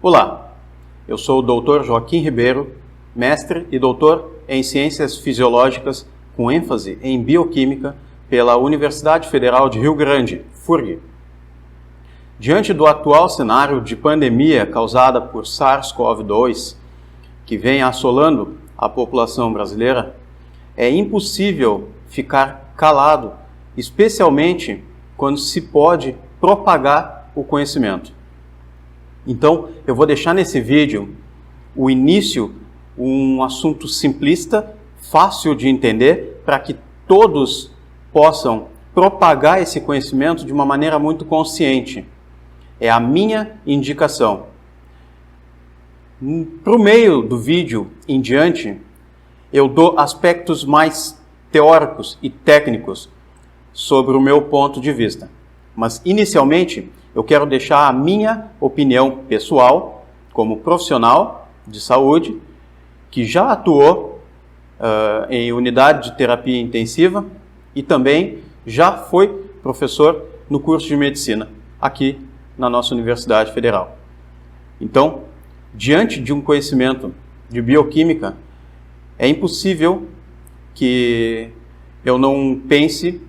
Olá, eu sou o Dr. Joaquim Ribeiro, mestre e doutor em Ciências Fisiológicas com ênfase em Bioquímica pela Universidade Federal de Rio Grande, FURG. Diante do atual cenário de pandemia causada por SARS-CoV-2, que vem assolando a população brasileira, é impossível ficar calado, especialmente quando se pode propagar o conhecimento. Então, eu vou deixar nesse vídeo o início, um assunto simplista, fácil de entender, para que todos possam propagar esse conhecimento de uma maneira muito consciente. É a minha indicação. Para o meio do vídeo em diante, eu dou aspectos mais teóricos e técnicos sobre o meu ponto de vista. Mas, inicialmente, eu quero deixar a minha opinião pessoal, como profissional de saúde, que já atuou em unidade de terapia intensiva e também já foi professor no curso de medicina, aqui na nossa Universidade Federal. Então, diante de um conhecimento de bioquímica, é impossível que eu não pense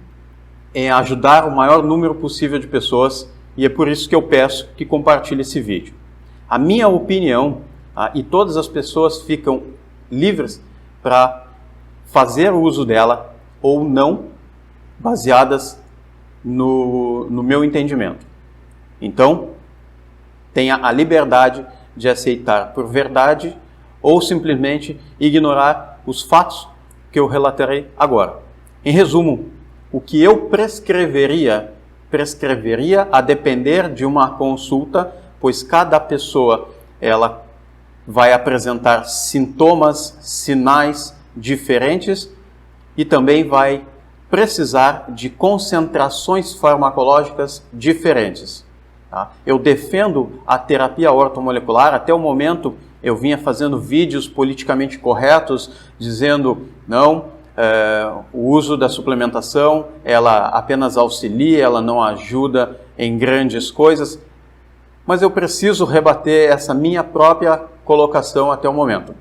em ajudar o maior número possível de pessoas, e é por isso que eu peço que compartilhe esse vídeo. A minha opinião, e todas as pessoas ficam livres para fazer uso dela ou não, baseadas no meu entendimento. Então, tenha a liberdade de aceitar por verdade ou simplesmente ignorar os fatos que eu relatarei agora. Em resumo, o que eu prescreveria a depender de uma consulta, pois cada pessoa ela vai apresentar sintomas, sinais diferentes e também vai precisar de concentrações farmacológicas diferentes. Tá? Eu defendo a terapia ortomolecular. Até o momento eu vinha fazendo vídeos politicamente corretos, dizendo não, o uso da suplementação, ela apenas auxilia, ela não ajuda em grandes coisas, mas eu preciso rebater essa minha própria colocação até o momento.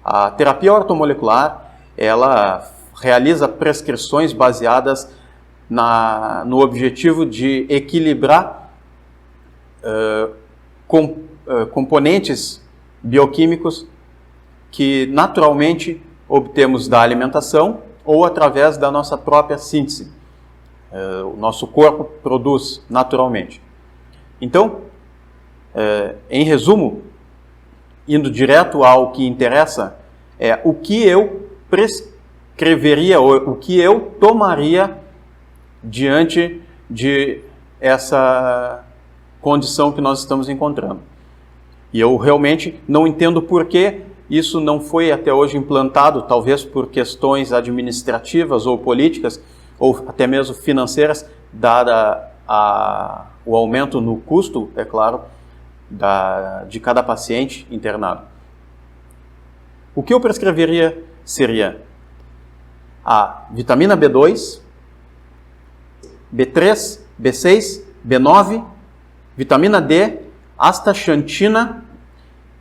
A terapia ortomolecular, ela realiza prescrições baseadas no objetivo de equilibrar componentes bioquímicos que naturalmente obtemos da alimentação ou através da nossa própria síntese. O nosso corpo produz naturalmente. Então, em resumo, indo direto ao que interessa, é o que eu prescreveria, ou o que eu tomaria diante de essa condição que nós estamos encontrando. E eu realmente não entendo por que isso não foi até hoje implantado, talvez por questões administrativas ou políticas, ou até mesmo financeiras, dada o aumento no custo, é claro, de cada paciente internado. O que eu prescreveria seria a vitamina B2, B3, B6, B9, vitamina D, astaxantina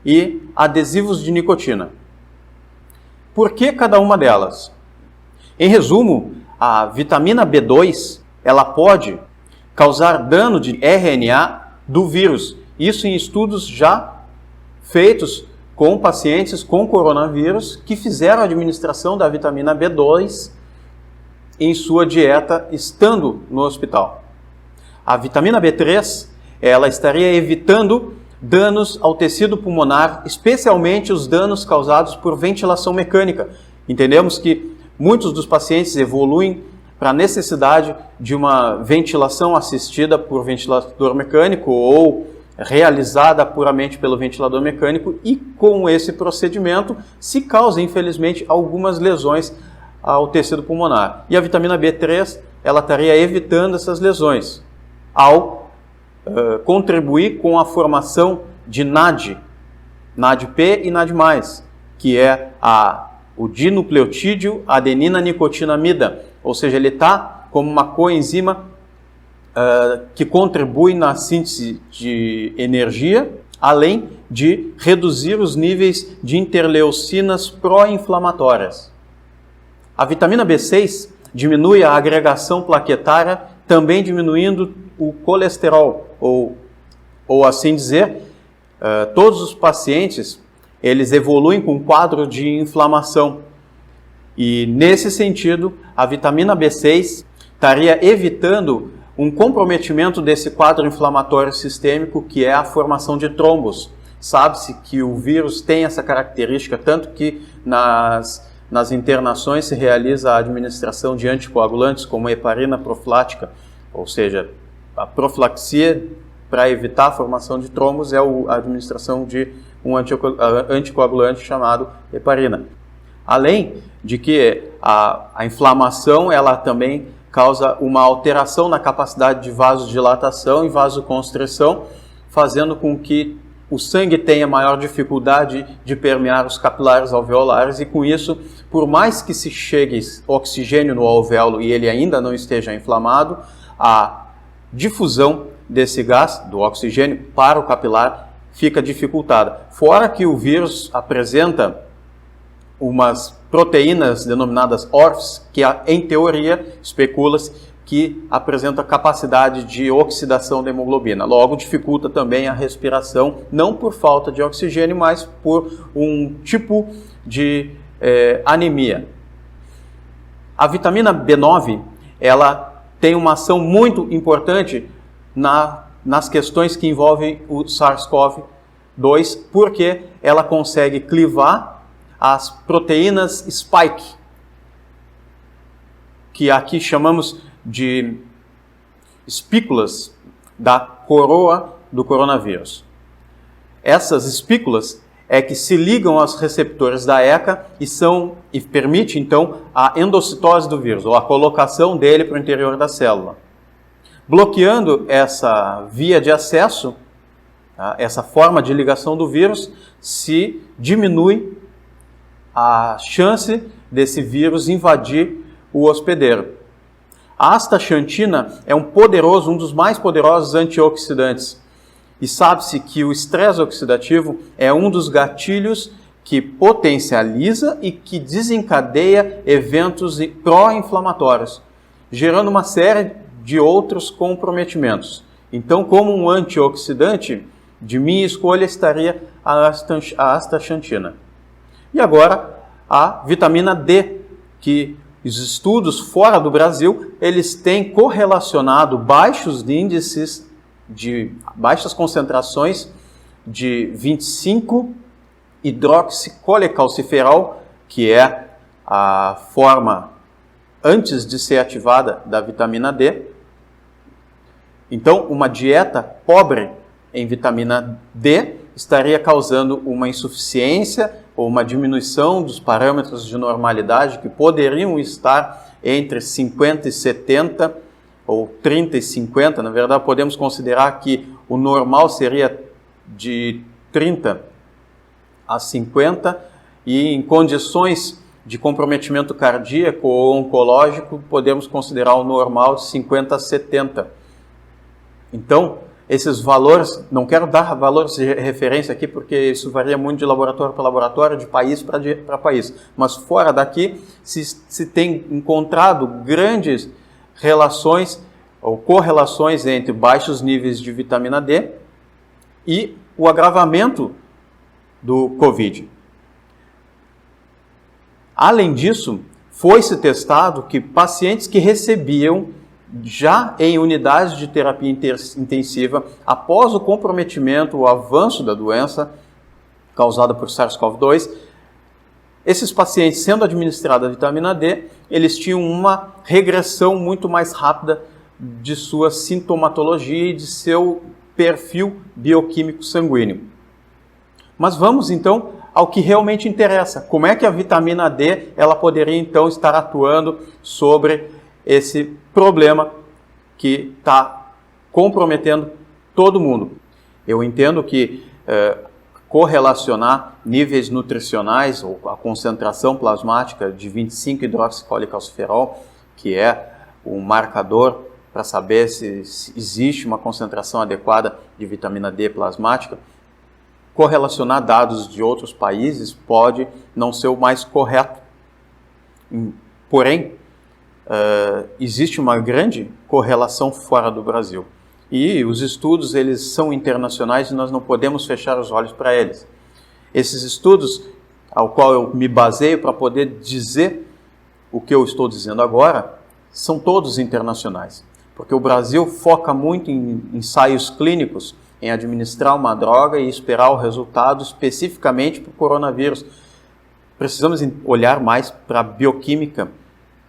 e adesivos de nicotina. Por que cada uma delas? Em resumo, a vitamina B2, ela pode causar dano de RNA do vírus. Isso em estudos já feitos com pacientes com coronavírus que fizeram a administração da vitamina B2 em sua dieta estando no hospital. A vitamina B3, ela estaria evitando danos ao tecido pulmonar, especialmente os danos causados por ventilação mecânica. Entendemos que muitos dos pacientes evoluem para a necessidade de uma ventilação assistida por ventilador mecânico ou realizada puramente pelo ventilador mecânico, e com esse procedimento se causa, infelizmente, algumas lesões ao tecido pulmonar. E a vitamina B3, ela estaria evitando essas lesões ao contribuir com a formação de NAD, NADP e NAD+, que é o dinucleotídeo adenina nicotinamida, ou seja, ele está como uma coenzima que contribui na síntese de energia além de reduzir os níveis de interleucinas pró-inflamatórias. A vitamina B6 diminui a agregação plaquetária, também diminuindo o colesterol, ou assim dizer, todos os pacientes eles evoluem com um quadro de inflamação. E nesse sentido, a vitamina B6 estaria evitando um comprometimento desse quadro inflamatório sistêmico, que é a formação de trombos. Sabe-se que o vírus tem essa característica, tanto que nas internações se realiza a administração de anticoagulantes, como a heparina profilática, ou seja, a profilaxia para evitar a formação de trombos é a administração de um anticoagulante chamado heparina. Além de que a inflamação ela também causa uma alteração na capacidade de vasodilatação e vasoconstrição, fazendo com que o sangue tenha maior dificuldade de permear os capilares alveolares e com isso, por mais que se chegue oxigênio no alvéolo e ele ainda não esteja inflamado, a difusão desse gás, do oxigênio, para o capilar fica dificultada. Fora que o vírus apresenta umas proteínas denominadas ORFs, que em teoria especula-se que apresenta capacidade de oxidação da hemoglobina. Logo, dificulta também a respiração, não por falta de oxigênio, mas por um tipo de anemia. A vitamina B9, ela tem uma ação muito importante nas questões que envolvem o SARS-CoV-2, porque ela consegue clivar as proteínas spike, que aqui chamamos de espículas da coroa do coronavírus. Essas espículas é que se ligam aos receptores da ECA e permite então a endocitose do vírus, ou a colocação dele para o interior da célula. Bloqueando essa via de acesso, essa forma de ligação do vírus, se diminui a chance desse vírus invadir o hospedeiro. A astaxantina é um dos mais poderosos antioxidantes. E sabe-se que o estresse oxidativo é um dos gatilhos que potencializa e que desencadeia eventos pró-inflamatórios, gerando uma série de outros comprometimentos. Então, como um antioxidante, de minha escolha estaria a astaxantina. E agora, a vitamina D, que os estudos fora do Brasil, eles têm correlacionado baixos índices de baixas concentrações de 25-hidroxicolecalciferol, que é a forma antes de ser ativada da vitamina D. Então, uma dieta pobre em vitamina D estaria causando uma insuficiência ou uma diminuição dos parâmetros de normalidade que poderiam estar entre 50 e 70 ou 30 e 50. Na verdade, podemos considerar que o normal seria de 30 a 50 e em condições de comprometimento cardíaco ou oncológico, podemos considerar o normal de 50 a 70. Então, esses valores, não quero dar valores de referência aqui, porque isso varia muito de laboratório para laboratório, de país para país. Mas fora daqui, se tem encontrado grandes relações ou correlações entre baixos níveis de vitamina D e o agravamento do Covid. Além disso, foi-se testado que pacientes que recebiam já em unidades de terapia intensiva, após o comprometimento, o avanço da doença causada por SARS-CoV-2, esses pacientes, sendo administrada a vitamina D, eles tinham uma regressão muito mais rápida de sua sintomatologia e de seu perfil bioquímico sanguíneo. Mas vamos então ao que realmente interessa. Como é que a vitamina D ela poderia então estar atuando sobre esse problema que está comprometendo todo mundo? Eu entendo que correlacionar níveis nutricionais ou a concentração plasmática de 25-hidroxicolecalciferol, que é um marcador para saber se existe uma concentração adequada de vitamina D plasmática, correlacionar dados de outros países pode não ser o mais correto. Porém, existe uma grande correlação fora do Brasil. E os estudos, eles são internacionais e nós não podemos fechar os olhos para eles. Esses estudos, ao qual eu me baseio para poder dizer o que eu estou dizendo agora, são todos internacionais. Porque o Brasil foca muito em ensaios clínicos, em administrar uma droga e esperar o resultado especificamente para o coronavírus. Precisamos olhar mais para a bioquímica,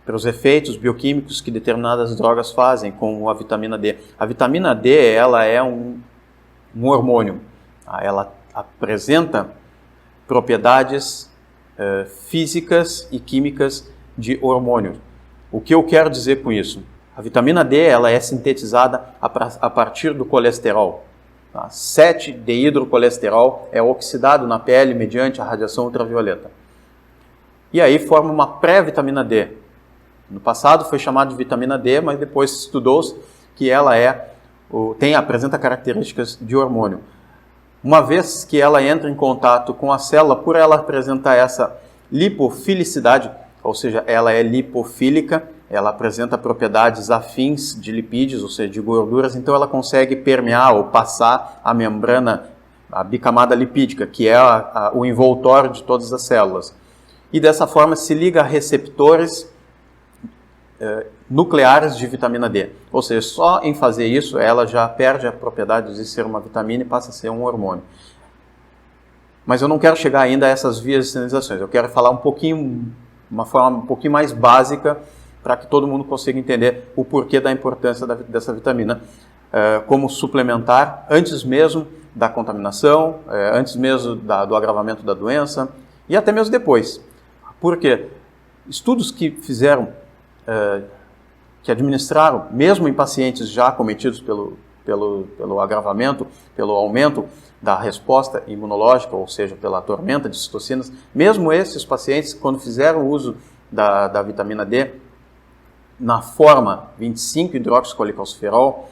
para os efeitos bioquímicos que determinadas drogas fazem, como a vitamina D. A vitamina D, ela é um hormônio. Ela apresenta propriedades físicas e químicas de hormônio. O que eu quero dizer com isso? A vitamina D, ela é sintetizada a partir do colesterol. 7-deidrocolesterol é oxidado na pele mediante a radiação ultravioleta. E aí forma uma pré-vitamina D. No passado foi chamada de vitamina D, mas depois estudou-se que ela apresenta características de hormônio. Uma vez que ela entra em contato com a célula, por ela apresentar essa lipofilicidade, ou seja, ela é lipofílica, ela apresenta propriedades afins de lipídios, ou seja, de gorduras, então ela consegue permear ou passar a membrana, a bicamada lipídica, que é o envoltório de todas as células. E dessa forma se liga a receptores nucleares de vitamina D. Ou seja, só em fazer isso, ela já perde a propriedade de ser uma vitamina e passa a ser um hormônio. Mas eu não quero chegar ainda a essas vias de sinalizações. Eu quero falar uma forma um pouquinho mais básica, para que todo mundo consiga entender o porquê da importância dessa vitamina como suplementar antes mesmo da contaminação, antes mesmo do agravamento da doença e até mesmo depois. Por quê? Estudos que que administraram, mesmo em pacientes já acometidos pelo agravamento, pelo aumento da resposta imunológica, ou seja, pela tormenta de citocinas, mesmo esses pacientes, quando fizeram uso da vitamina D, na forma 25-hidroxicolicalciferol,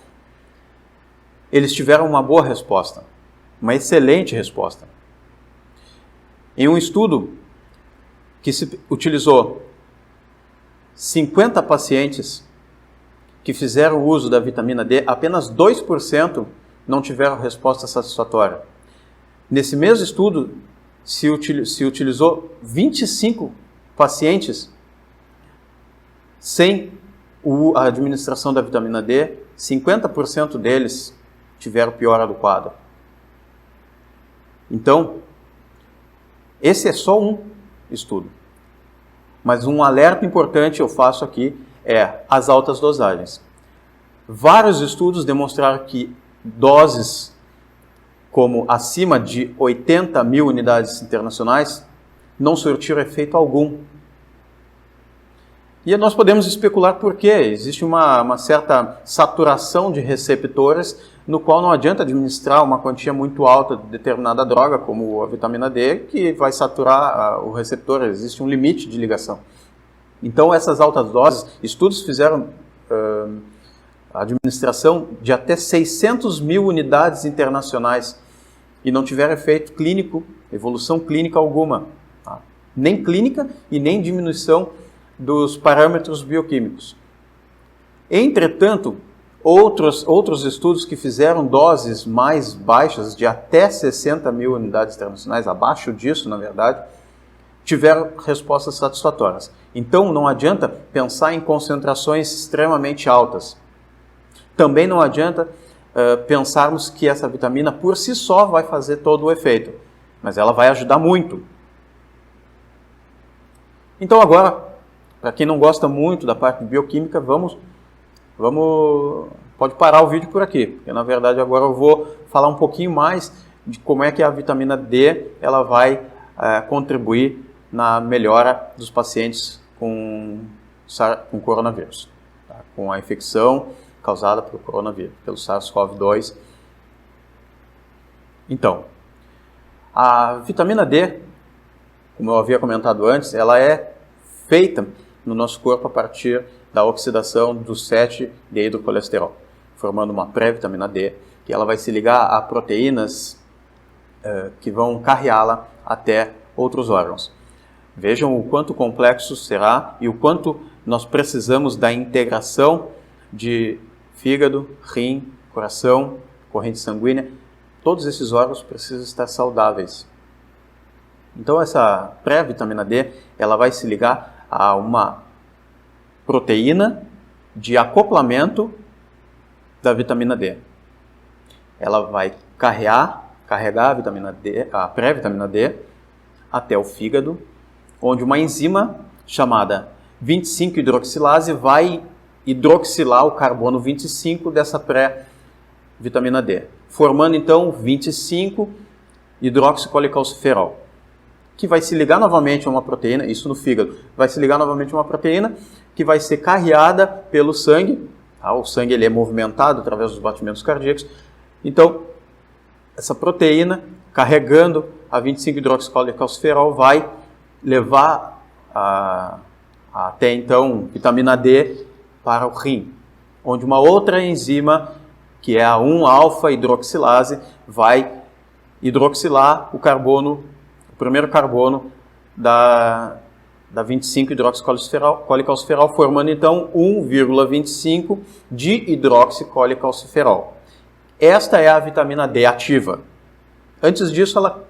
eles tiveram uma boa resposta, uma excelente resposta. Em um estudo que se utilizou 50 pacientes que fizeram uso da vitamina D, apenas 2% não tiveram resposta satisfatória. Nesse mesmo estudo, se utilizou 25 pacientes sem a administração da vitamina D, 50% deles tiveram piora do quadro. Então, esse é só um estudo. Mas um alerta importante eu faço aqui é as altas dosagens. Vários estudos demonstraram que doses como acima de 80 mil unidades internacionais não surtiram efeito algum. E nós podemos especular por quê. Existe uma certa saturação de receptores, no qual não adianta administrar uma quantia muito alta de determinada droga, como a vitamina D, que vai saturar o receptor, existe um limite de ligação. Então, essas altas doses, estudos fizeram a administração de até 600 mil unidades internacionais e não tiveram efeito clínico, evolução clínica alguma, tá? Nem clínica e nem diminuição dos parâmetros bioquímicos. Entretanto, outros estudos que fizeram doses mais baixas, de até 60 mil unidades internacionais, abaixo disso, na verdade, tiveram respostas satisfatórias. Então, não adianta pensar em concentrações extremamente altas. Também não adianta pensarmos que essa vitamina por si só vai fazer todo o efeito, mas ela vai ajudar muito. Então agora, para quem não gosta muito da parte de bioquímica, pode parar o vídeo por aqui, porque na verdade agora eu vou falar um pouquinho mais de como é que a vitamina D ela vai contribuir na melhora dos pacientes com coronavírus, tá? Com a infecção causada pelo coronavírus, pelo SARS-CoV-2. Então, a vitamina D, como eu havia comentado antes, ela é feita no nosso corpo a partir da oxidação do 7-deidrocolesterol, formando uma pré-vitamina D, que ela vai se ligar a proteínas que vão carreá-la até outros órgãos. Vejam o quanto complexo será e o quanto nós precisamos da integração de fígado, rim, coração, corrente sanguínea. Todos esses órgãos precisam estar saudáveis. Então essa pré-vitamina D, ela vai se ligar a uma proteína de acoplamento da vitamina D. Ela vai carregar a vitamina D, a pré-vitamina D, até o fígado, onde uma enzima chamada 25-hidroxilase vai hidroxilar o carbono 25 dessa pré-vitamina D, formando então 25-hidroxicolecalciferol, que vai se ligar novamente a uma proteína, isso no fígado, vai se ligar novamente a uma proteína que vai ser carreada pelo sangue. O sangue ele é movimentado através dos batimentos cardíacos. Então, essa proteína, carregando a 25-hidroxicolecalciferol, vai levar até então vitamina D para o rim, onde uma outra enzima, que é a 1-alfa-hidroxilase, vai hidroxilar o primeiro carbono da 25-hidroxicolecalciferol, formando então 1,25 de hidroxicolecalciferol. Esta é a vitamina D ativa. Antes disso, ela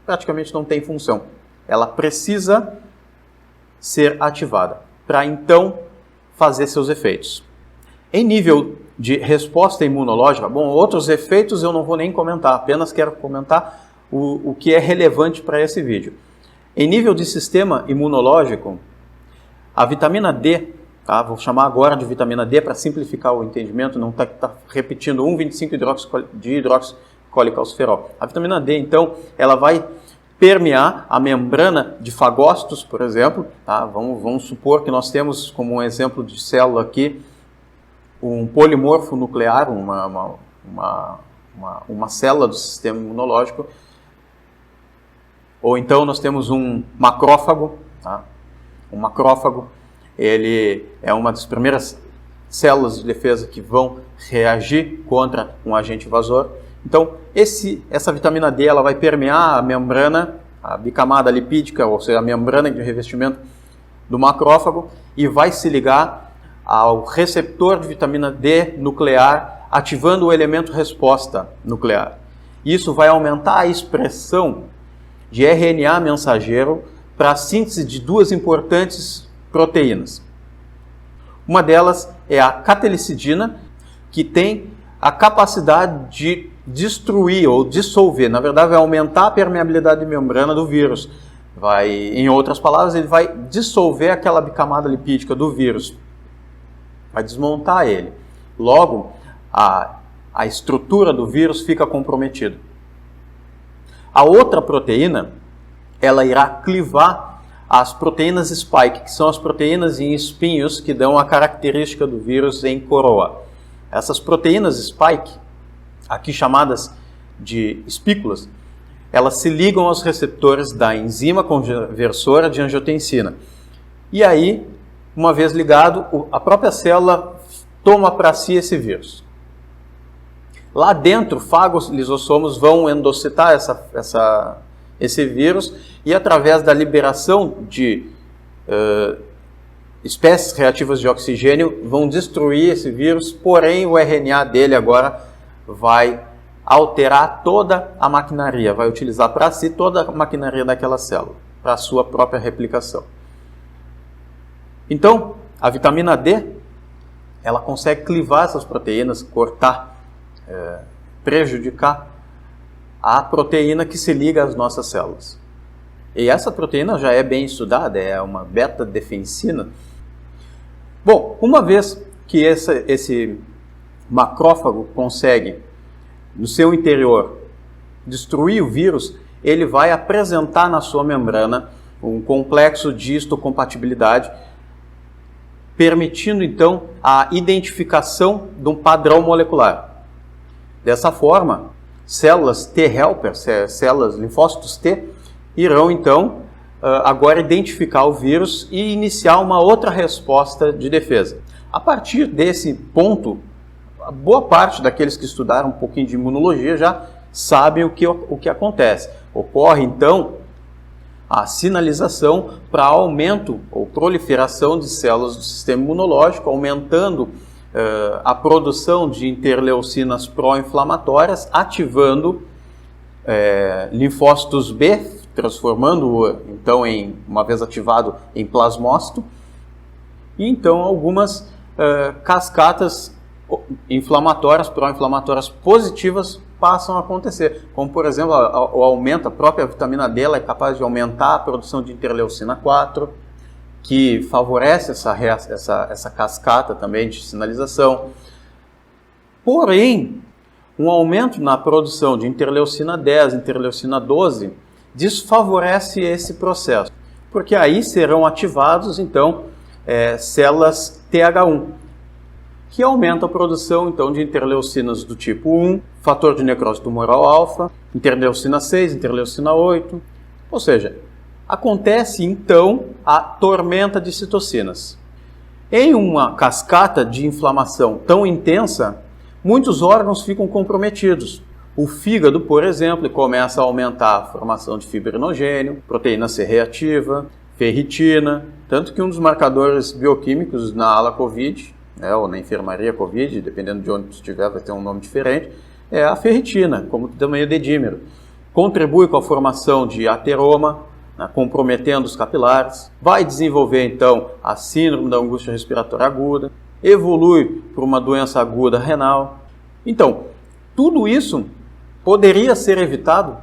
praticamente não tem função. Ela precisa ser ativada para então fazer seus efeitos. Em nível de resposta imunológica, outros efeitos eu não vou nem comentar, apenas quero comentar o que é relevante para esse vídeo. Em nível de sistema imunológico, a vitamina D, vou chamar agora de vitamina D para simplificar o entendimento, não tá repetindo 1,25 de hidroxicolecalciferol. A vitamina D, então, ela vai permear a membrana de fagócitos, por exemplo. Vamos supor que nós temos como um exemplo de célula aqui um polimorfo nuclear, uma célula do sistema imunológico. Ou então nós temos um macrófago. Um macrófago, ele é uma das primeiras células de defesa que vão reagir contra um agente invasor. Então, essa vitamina D ela vai permear a membrana, a bicamada lipídica, ou seja, a membrana de revestimento do macrófago, e vai se ligar ao receptor de vitamina D nuclear, ativando o elemento resposta nuclear. Isso vai aumentar a expressão de RNA mensageiro para a síntese de duas importantes proteínas. Uma delas é a catelicidina, que tem a capacidade de destruir ou dissolver, na verdade vai aumentar a permeabilidade de membrana do vírus. Em outras palavras, ele vai dissolver aquela bicamada lipídica do vírus, vai desmontar ele. Logo, a estrutura do vírus fica comprometida. A outra proteína, ela irá clivar as proteínas spike, que são as proteínas em espinhos que dão a característica do vírus em coroa. Essas proteínas spike, aqui chamadas de espículas, elas se ligam aos receptores da enzima conversora de angiotensina. E aí, uma vez ligado, a própria célula toma para si esse vírus. Lá dentro, fagos lisossomos vão endocitar esse vírus e, através da liberação de espécies reativas de oxigênio, vão destruir esse vírus, porém o RNA dele agora vai alterar toda a maquinaria, vai utilizar para si toda a maquinaria daquela célula, para a sua própria replicação. Então, a vitamina D, ela consegue clivar essas proteínas, cortar, prejudicar a proteína que se liga às nossas células. E essa proteína já é bem estudada, é uma beta-defensina. Bom, uma vez que esse macrófago consegue, no seu interior, destruir o vírus, ele vai apresentar na sua membrana um complexo de histocompatibilidade, permitindo então a identificação de um padrão molecular. Dessa forma, células T-helper, células linfócitos T, irão então agora identificar o vírus e iniciar uma outra resposta de defesa. A partir desse ponto, a boa parte daqueles que estudaram um pouquinho de imunologia já sabem o que acontece. Ocorre, então, a sinalização para aumento ou proliferação de células do sistema imunológico, aumentando a produção de interleucinas pró-inflamatórias, ativando linfócitos B, transformando-o, então, uma vez ativado, em plasmócito, e então algumas cascatas inflamatórias, pró-inflamatórias positivas passam a acontecer, como por exemplo o aumento, a própria vitamina D ela é capaz de aumentar a produção de interleucina 4, que favorece essa cascata também de sinalização. Porém, um aumento na produção de interleucina 10, interleucina 12, desfavorece esse processo, porque aí serão ativados então células TH1, que aumenta a produção então de interleucinas do tipo 1, fator de necrose tumoral alfa, interleucina 6, interleucina 8, ou seja, acontece então a tormenta de citocinas. Em uma cascata de inflamação tão intensa, muitos órgãos ficam comprometidos. O fígado, por exemplo, começa a aumentar a formação de fibrinogênio, proteína C reativa, ferritina, tanto que um dos marcadores bioquímicos na ala COVID, ou na enfermaria COVID, dependendo de onde tu estiver, vai ter um nome diferente, é a ferritina, como também o dedímero. Contribui com a formação de ateroma, comprometendo os capilares, vai desenvolver então a síndrome da angústia respiratória aguda, evolui para uma doença aguda renal. Então, tudo isso poderia ser evitado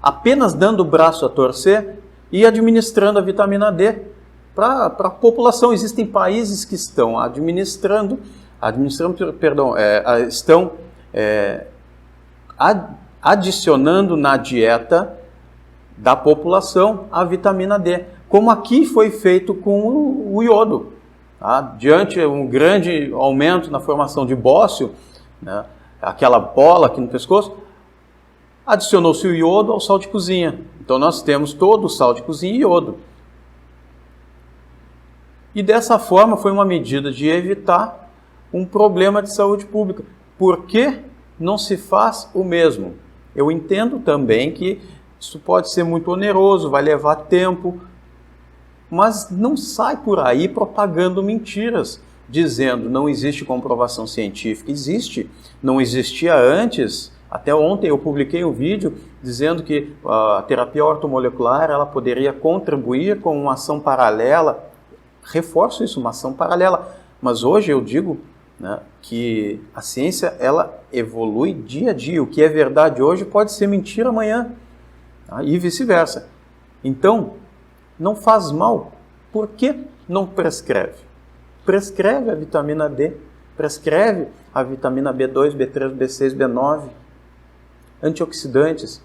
apenas dando o braço a torcer e administrando a vitamina D para a população. Existem países que estão estão adicionando na dieta da população a vitamina D, como aqui foi feito com o iodo. Tá? Diante de um grande aumento na formação de bócio, né, aquela bola aqui no pescoço, adicionou-se o iodo ao sal de cozinha. Então nós temos todo o sal de cozinha e iodo. E dessa forma foi uma medida de evitar um problema de saúde pública. Por que não se faz o mesmo? Eu entendo também que isso pode ser muito oneroso, vai levar tempo, mas não sai por aí propagando mentiras, dizendo não existe comprovação científica. Existe, não existia antes. Até ontem eu publiquei um vídeo dizendo que a terapia ortomolecular ela poderia contribuir com uma ação paralela. Reforço isso, uma ação paralela. Mas hoje eu digo, né, que a ciência ela evolui dia a dia. O que é verdade hoje pode ser mentira amanhã, tá? E vice-versa. Então, não faz mal. Por que não prescreve? Prescreve a vitamina D, prescreve a vitamina B2, B3, B6, B9, antioxidantes.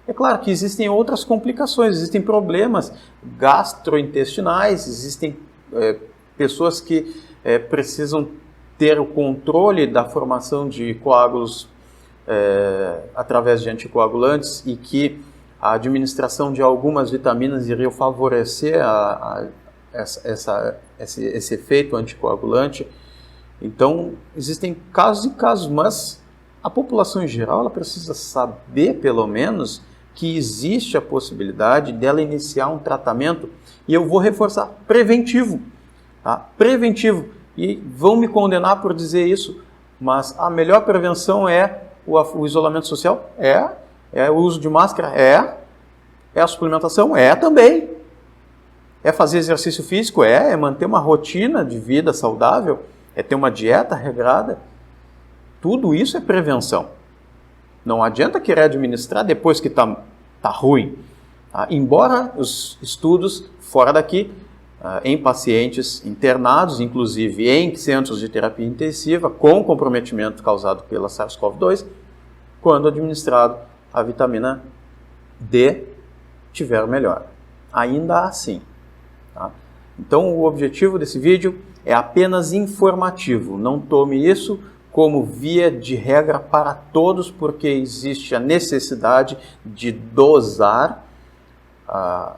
É claro que existem outras complicações, existem problemas gastrointestinais, existem pessoas que precisam ter o controle da formação de coágulos através de anticoagulantes e que a administração de algumas vitaminas iria favorecer esse efeito anticoagulante. Então, existem casos e casos, mas a população em geral ela precisa saber, pelo menos, que existe a possibilidade dela iniciar um tratamento, e eu vou reforçar, preventivo. Tá? Preventivo. E vão me condenar por dizer isso, mas a melhor prevenção é o isolamento social? É o uso de máscara? É a suplementação? Também. É fazer exercício físico? É manter uma rotina de vida saudável? É ter uma dieta regrada? Tudo isso é prevenção. Não adianta querer administrar depois que tá ruim. Tá? Embora os estudos fora daqui, em pacientes internados, inclusive em centros de terapia intensiva, com comprometimento causado pela SARS-CoV-2, quando administrado a vitamina D, tiveram melhor. Ainda assim. Tá? Então, o objetivo desse vídeo é apenas informativo. Não tome isso como via de regra para todos, porque existe a necessidade de dosar a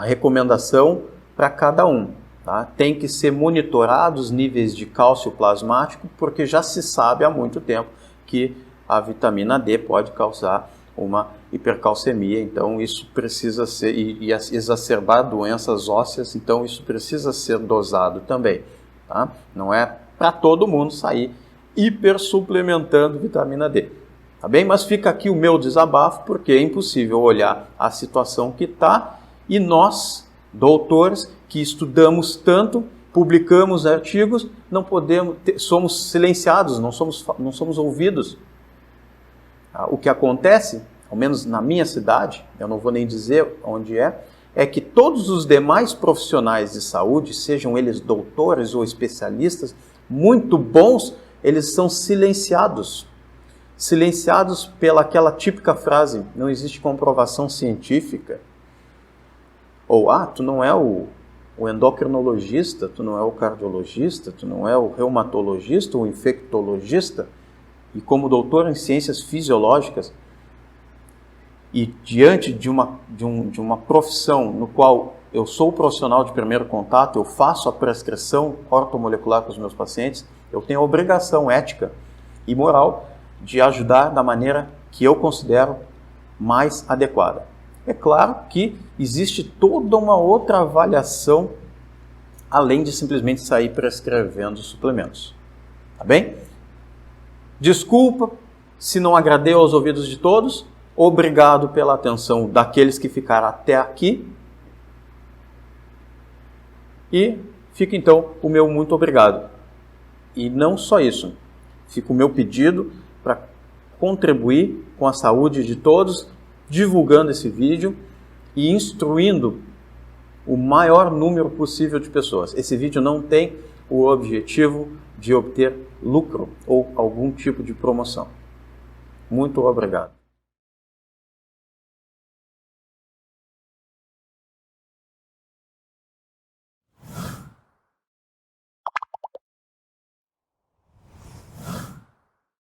recomendação para cada um. Tá? Tem que ser monitorados os níveis de cálcio plasmático, porque já se sabe há muito tempo que a vitamina D pode causar uma hipercalcemia, então isso precisa ser, e exacerbar doenças ósseas, então isso precisa ser dosado também, tá? Não é para todo mundo sair hipersuplementando vitamina D, tá bem? Mas fica aqui o meu desabafo, porque é impossível olhar a situação que está e nós, doutores, que estudamos tanto, publicamos artigos, não podemos, somos silenciados, não somos ouvidos. O que acontece, ao menos na minha cidade, eu não vou nem dizer onde é que todos os demais profissionais de saúde, sejam eles doutores ou especialistas, muito bons, eles são silenciados. Silenciados pela aquela típica frase, não existe comprovação científica. Ou, tu não é o endocrinologista, tu não é o cardiologista, tu não é o reumatologista ou infectologista. E como doutor em ciências fisiológicas, e diante de uma profissão no qual eu sou o profissional de primeiro contato, eu faço a prescrição ortomolecular para os meus pacientes, eu tenho a obrigação ética e moral de ajudar da maneira que eu considero mais adequada. É claro que existe toda uma outra avaliação, além de simplesmente sair prescrevendo suplementos. Tá bem? Desculpa se não agradei aos ouvidos de todos. Obrigado pela atenção daqueles que ficaram até aqui. E fica então o meu muito obrigado. E não só isso, fica o meu pedido para contribuir com a saúde de todos, divulgando esse vídeo e instruindo o maior número possível de pessoas. Esse vídeo não tem o objetivo de obter lucro ou algum tipo de promoção. Muito obrigado.